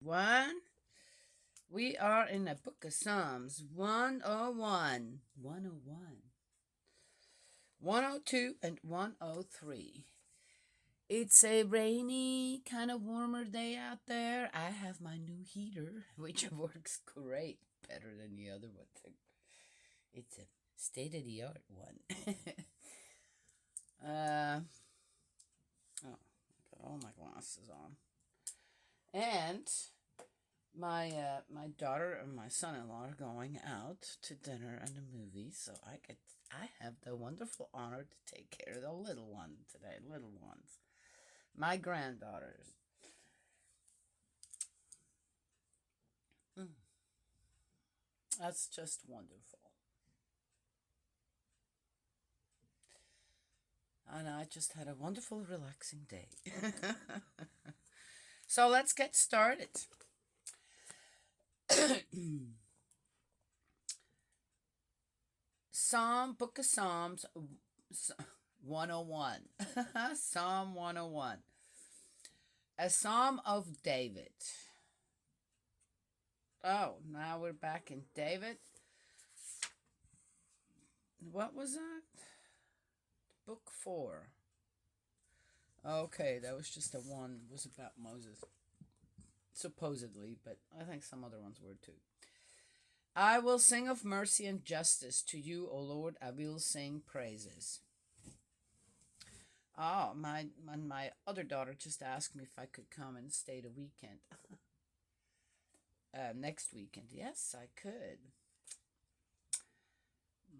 One. We are in the book of Psalms 101, 101, 102, and 103. It's a rainy, kind of warmer day out there. I have my new heater, which works great, better than the other one. It's a state of the art one. uh, oh, I got all my glasses on. And my daughter and my son-in-law are going out to dinner and a movie, so I have the wonderful honor to take care of the little one today, little ones, my granddaughters. Mm, that's just wonderful, and I just had a wonderful, relaxing day. So let's get started. Book of Psalms 101. Psalm 101. A Psalm of David. Oh, now we're back in David. What was that? Book 4. Okay, that was just a one. It was about Moses, supposedly, but I think some other ones were too. I will sing of mercy and justice to you, O Lord. I will sing praises. Oh, my other daughter just asked me if I could come and stay the weekend. Next weekend. Yes, I could.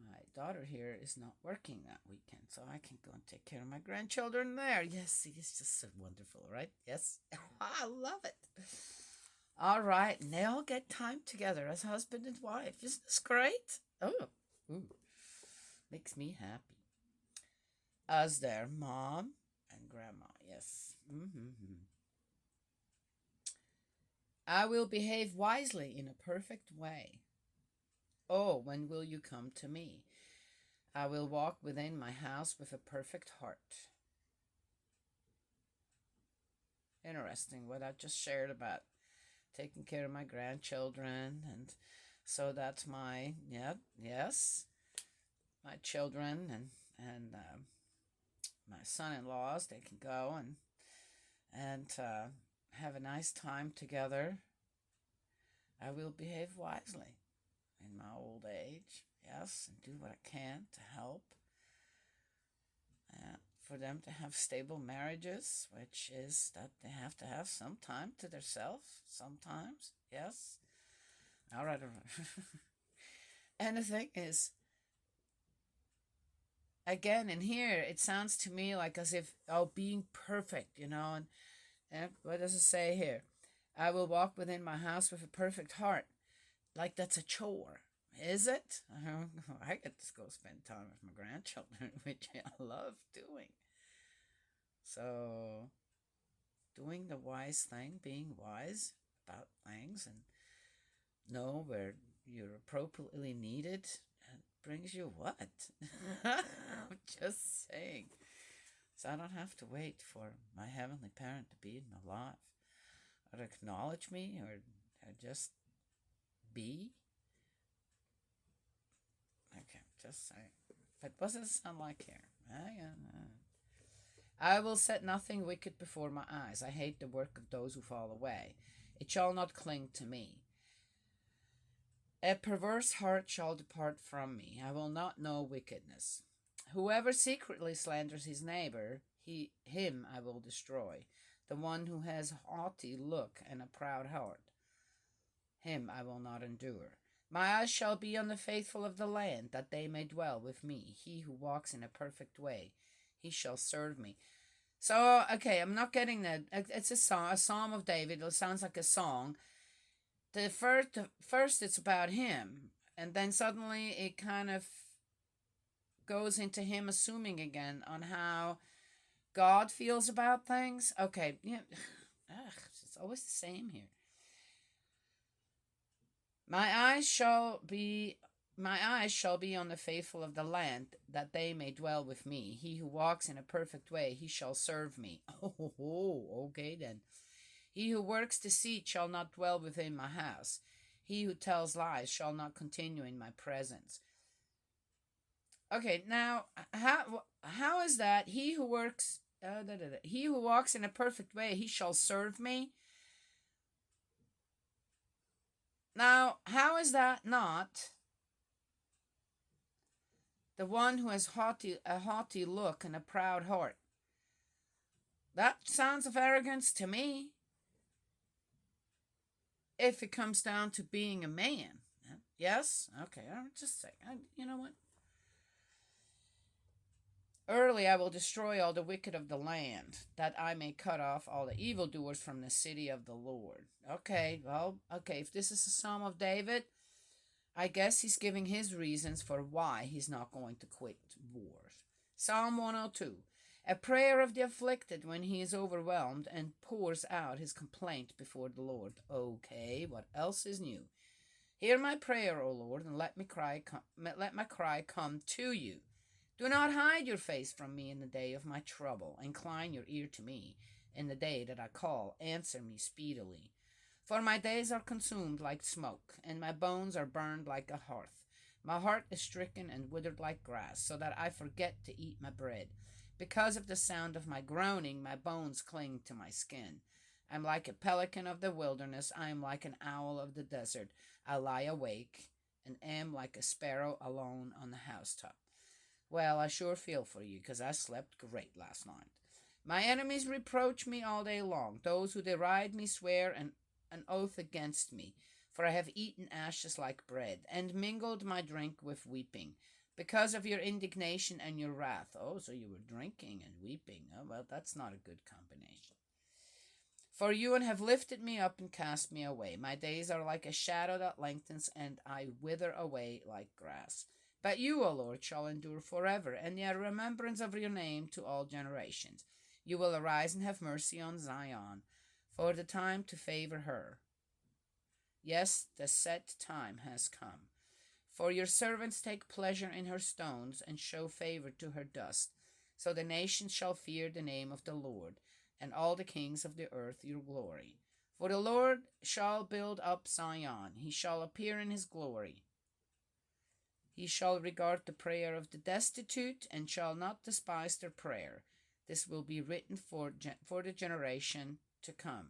My daughter here is not working that weekend, so I can go and take care of my grandchildren there. Yes, it's just so wonderful, right? Yes, I love it. All right, and they all get time together as husband and wife. Isn't this great? Oh, ooh, makes me happy. As their mom and grandma, yes. I will behave wisely in a perfect way. Oh, when will you come to me? I will walk within my house with a perfect heart. Interesting what I just shared about taking care of my grandchildren, and so that's my yes, my children and my son-in-laws. They can go and have a nice time together. I will behave wisely in my old age, yes, and do what I can to help for them to have stable marriages, which is that they have to have some time to themselves sometimes, yes. All right, all right. And the thing is, again, in here, it sounds to me like as if, oh, being perfect, and what does it say here? I will walk within my house with a perfect heart. Like that's a chore. Is it? I get to go spend time with my grandchildren, which I love doing. So, doing the wise thing, being wise about things, and know where you're appropriately needed, brings you what? I'm just saying. So I don't have to wait for my heavenly parent to be in my life, or to acknowledge me, or just be. Okay, just saying. But what does it sound like here? I will set nothing wicked before my eyes. I hate the work of those who fall away. It shall not cling to me. A perverse heart shall depart from me. I will not know wickedness. Whoever secretly slanders his neighbor, him I will destroy. The one who has haughty look and a proud heart, him I will not endure. My eyes shall be on the faithful of the land, that they may dwell with me. He who walks in a perfect way, he shall serve me. So, okay, I'm not getting that. It's a psalm of David. It sounds like a song. The first it's about him, and then suddenly it kind of goes into him assuming again on how God feels about things. Okay, yeah, it's always the same here. My eyes shall be on the faithful of the land, that they may dwell with me. He who walks in a perfect way, he shall serve me. Oh, okay then. He who works deceit shall not dwell within my house. He who tells lies shall not continue in my presence. Okay, now how is that? He who works, he who walks in a perfect way, he shall serve me. Now, how is that not the one who has a haughty look and a proud heart? That sounds of arrogance to me. If it comes down to being a man. Yes? Okay, I'm just saying. You know what? Early I will destroy all the wicked of the land, that I may cut off all the evildoers from the city of the Lord. Okay, well, okay, if this is a Psalm of David, I guess he's giving his reasons for why he's not going to quit wars. Psalm 102. A prayer of the afflicted when he is overwhelmed and pours out his complaint before the Lord. Okay, what else is new? Hear my prayer, O Lord, and let my cry come to you. Do not hide your face from me in the day of my trouble. Incline your ear to me in the day that I call. Answer me speedily. For my days are consumed like smoke, and my bones are burned like a hearth. My heart is stricken and withered like grass, so that I forget to eat my bread. Because of the sound of my groaning, my bones cling to my skin. I am like a pelican of the wilderness. I am like an owl of the desert. I lie awake and am like a sparrow alone on the housetop. Well, I sure feel for you, because I slept great last night. My enemies reproach me all day long. Those who deride me swear an oath against me, for I have eaten ashes like bread, and mingled my drink with weeping, because of your indignation and your wrath. Oh, so you were drinking and weeping. Oh, well, that's not a good combination. For you have lifted me up and cast me away. My days are like a shadow that lengthens, and I wither away like grass. But you, O Lord, shall endure forever, and the remembrance of your name to all generations. You will arise and have mercy on Zion, for the time to favor her. Yes, the set time has come. For your servants take pleasure in her stones, and show favor to her dust. So the nations shall fear the name of the Lord, and all the kings of the earth your glory. For the Lord shall build up Zion, he shall appear in his glory. He shall regard the prayer of the destitute, and shall not despise their prayer. This will be written for the generation to come.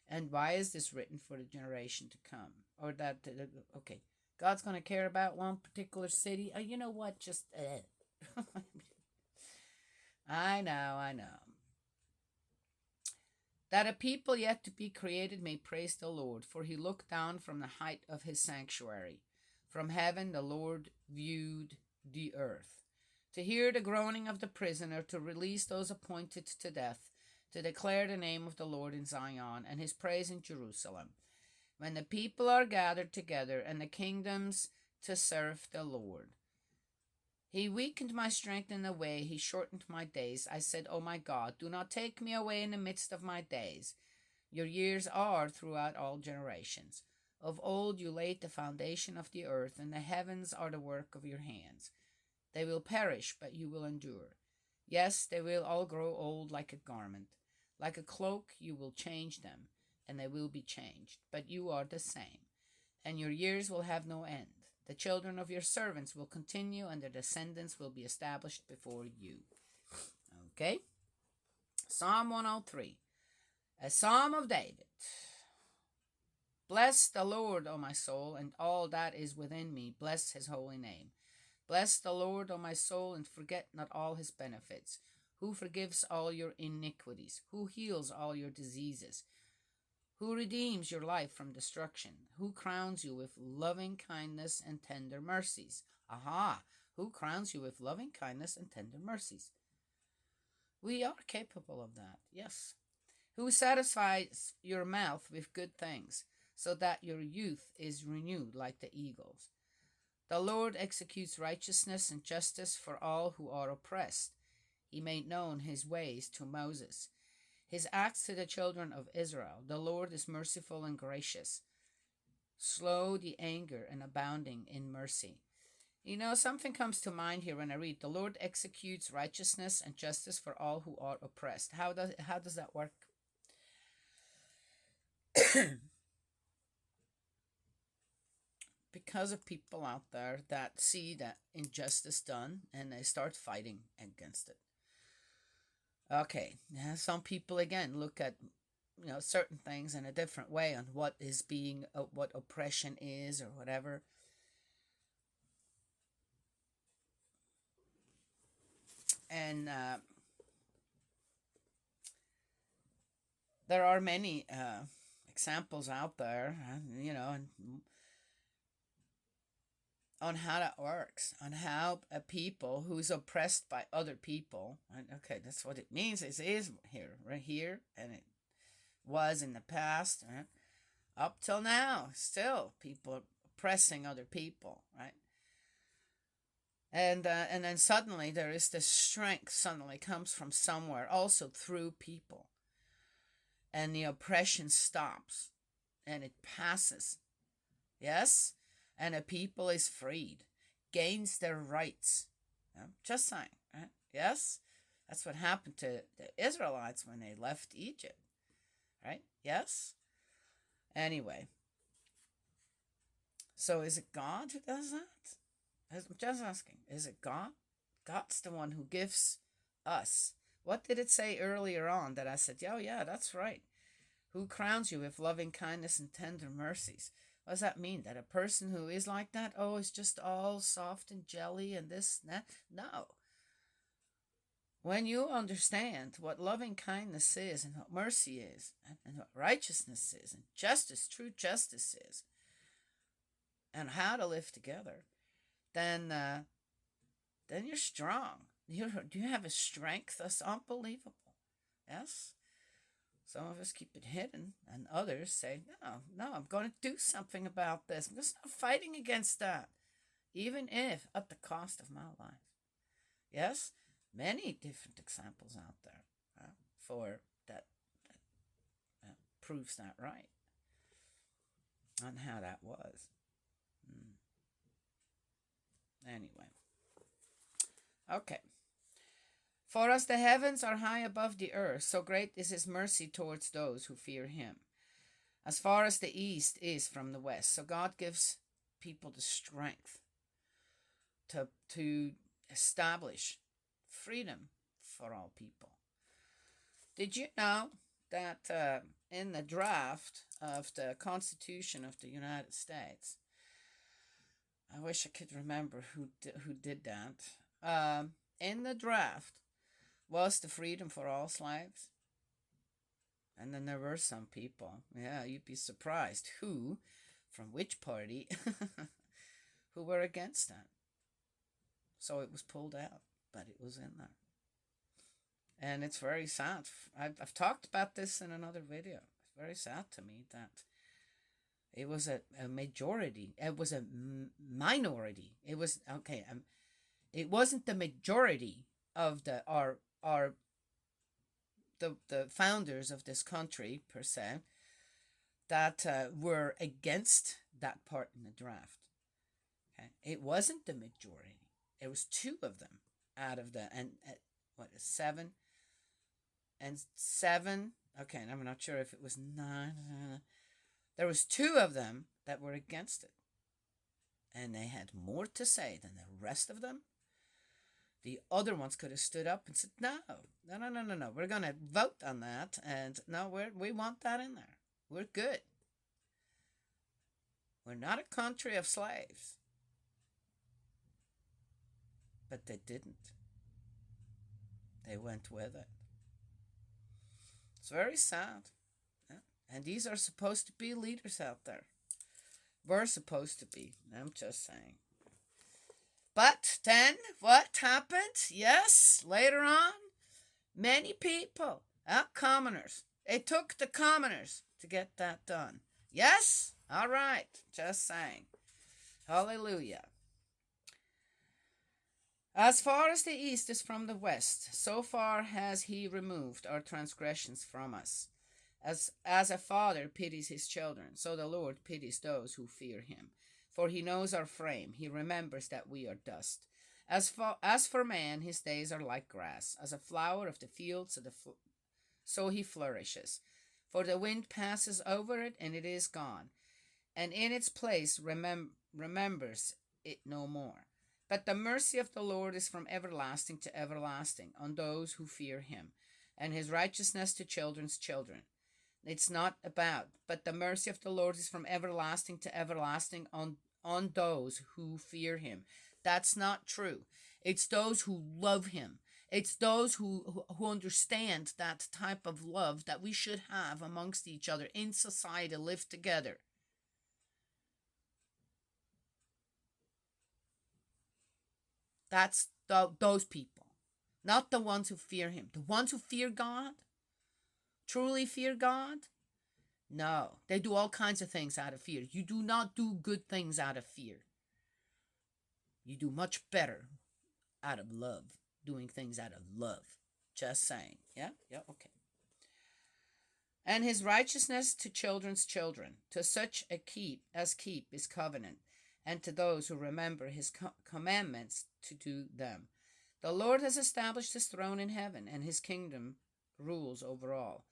And why is this written for the generation to come? Or that, okay, God's going to care about one particular city? You know what, just, I know. That a people yet to be created may praise the Lord, for he looked down from the height of his sanctuary. From heaven the Lord viewed the earth, to hear the groaning of the prisoner, to release those appointed to death, to declare the name of the Lord in Zion, and his praise in Jerusalem. When the people are gathered together, and the kingdoms to serve the Lord. He weakened my strength in the way, he shortened my days. I said, O my God, do not take me away in the midst of my days. Your years are throughout all generations. Of old you laid the foundation of the earth, and the heavens are the work of your hands. They will perish, but you will endure. Yes, they will all grow old like a garment. Like a cloak you will change them, and they will be changed. But you are the same, and your years will have no end. The children of your servants will continue, and their descendants will be established before you. Okay? Psalm 103, a psalm of David. Bless the Lord, O my soul, and all that is within me. Bless his holy name. Bless the Lord, O my soul, and forget not all his benefits. Who forgives all your iniquities? Who heals all your diseases? Who redeems your life from destruction? Who crowns you with loving kindness and tender mercies? Aha! Who crowns you with loving kindness and tender mercies? We are capable of that, yes. Who satisfies your mouth with good things, so that your youth is renewed like the eagles? The Lord executes righteousness and justice for all who are oppressed. He made known his ways to Moses, his acts to the children of Israel. The Lord is merciful and gracious, slow to anger and abounding in mercy. You know, something comes to mind here when I read, the Lord executes righteousness and justice for all who are oppressed. How does that work? Because of people out there that see that injustice done and they start fighting against it. Okay, now some people again look at certain things in a different way on what is being what oppression is or whatever. And there are many examples out there, on how that works, on how a people who's oppressed by other people, and okay, that's what it means. It is here, right here, and it was in the past, right? Up till now, still people oppressing other people, right? And then suddenly there is this strength suddenly comes from somewhere, also through people, and the oppression stops, and it passes. Yes, and a people is freed, gains their rights. Just saying, right? Yes, that's what happened to the Israelites when they left Egypt, right? Yes. Anyway, so is it God who does that? I'm just asking. Is it God? God's the one who gives us. What did it say earlier on that I said, oh, yeah, that's right. Who crowns you with loving kindness and tender mercies? What does that mean? That a person who is like that, is just all soft and jelly and this and that? No. When you understand what loving kindness is and what mercy is and what righteousness is and justice, true justice is, and how to live together, then you're strong. You have a strength that's unbelievable. Yes? Some of us keep it hidden, and others say, no, I'm going to do something about this. I'm just not fighting against that, even if at the cost of my life. Yes? Many different examples out there for that proves that right on how that was. Anyway. Okay. For as the heavens are high above the earth, so great is his mercy towards those who fear him. As far as the east is from the west. So God gives people the strength to establish freedom for all people. Did you know that in the draft of the Constitution of the United States, I wish I could remember who did that. In the draft was the freedom for all slaves. And then there were some people, you'd be surprised from which party, who were against that. So it was pulled out, but it was in there. And it's very sad. I've talked about this in another video. It's very sad to me that it was a majority. It was a minority. It was, okay, it wasn't the majority of the founders of this country, per se, that were against that part in the draft. Okay? It wasn't the majority. It was two of them out of the, and what is 7 and 7? Okay, and I'm not sure if it was 9. There was 2 of them that were against it. And they had more to say than the rest of them. The other ones could have stood up and said, no. We're going to vote on that. And no, we want that in there. We're good. We're not a country of slaves. But they didn't. They went with it. It's very sad. And these are supposed to be leaders out there. We're supposed to be. I'm just saying. But then what happened? Yes, later on, many people, commoners, it took the commoners to get that done. Yes? All right. Just saying. Hallelujah. As far as the east is from the west, so far has he removed our transgressions from us. As a father pities his children, so the Lord pities those who fear him. For he knows our frame, he remembers that we are dust. As for man, his days are like grass, as a flower of the field, so he flourishes. For the wind passes over it, and it is gone, and in its place remembers it no more. But the mercy of the Lord is from everlasting to everlasting on those who fear him, and his righteousness to children's children. It's not about, but the mercy of the Lord is from everlasting to everlasting on those who fear him. That's not true. It's those who love him. It's those who understand that type of love that we should have amongst each other in society, live together. That's those people, not the ones who fear him. The ones who fear God, truly fear God, no, they do all kinds of things out of fear. You do not do good things out of fear. You do much better out of love, doing things out of love. Just saying. Yeah, okay. And his righteousness to children's children, to such a keep his covenant, and to those who remember his commandments to do them. The Lord has established his throne in heaven, and his kingdom rules over all.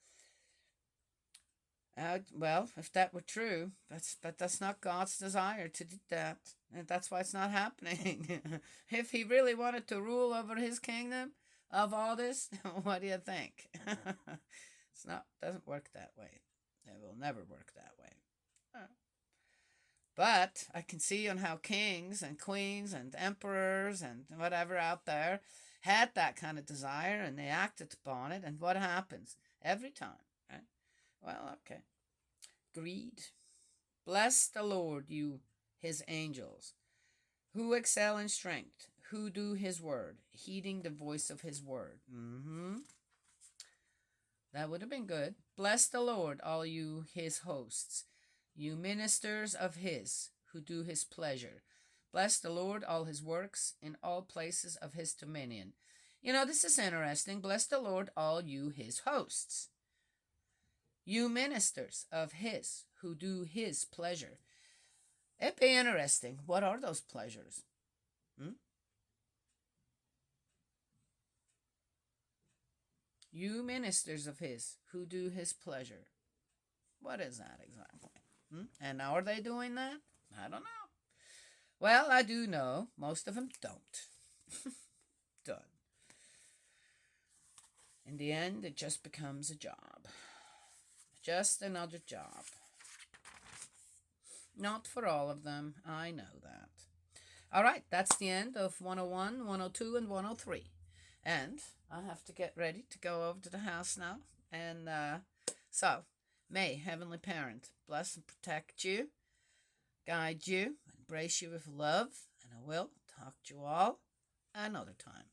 Well, if that were true, that's not God's desire to do that, and that's why it's not happening. If he really wanted to rule over his kingdom of all this, what do you think? It's not, doesn't work that way. It will never work that way. But I can see on how kings and queens and emperors and whatever out there had that kind of desire, and they acted upon it, and what happens every time, right? Well, okay. Greed. Bless the Lord, you his angels, who excel in strength, who do his word, heeding the voice of his word. That would have been good. Bless the Lord, all you his hosts, you ministers of his, who do his pleasure. Bless the Lord, all his works, in all places of his dominion. You know, this is interesting. Bless the Lord, all you his hosts. You ministers of his, who do his pleasure. It'd be interesting. What are those pleasures? You ministers of his, who do his pleasure. What is that exactly? And are they doing that? I don't know. Well, I do know. Most of them don't. Done. In the end, it just becomes a job. Just another job. Not for all of them. I know that. All right, that's the end of 101, 102, and 103. And I have to get ready to go over to the house now. And so, may Heavenly Parent bless and protect you, guide you, embrace you with love, and I will talk to you all another time.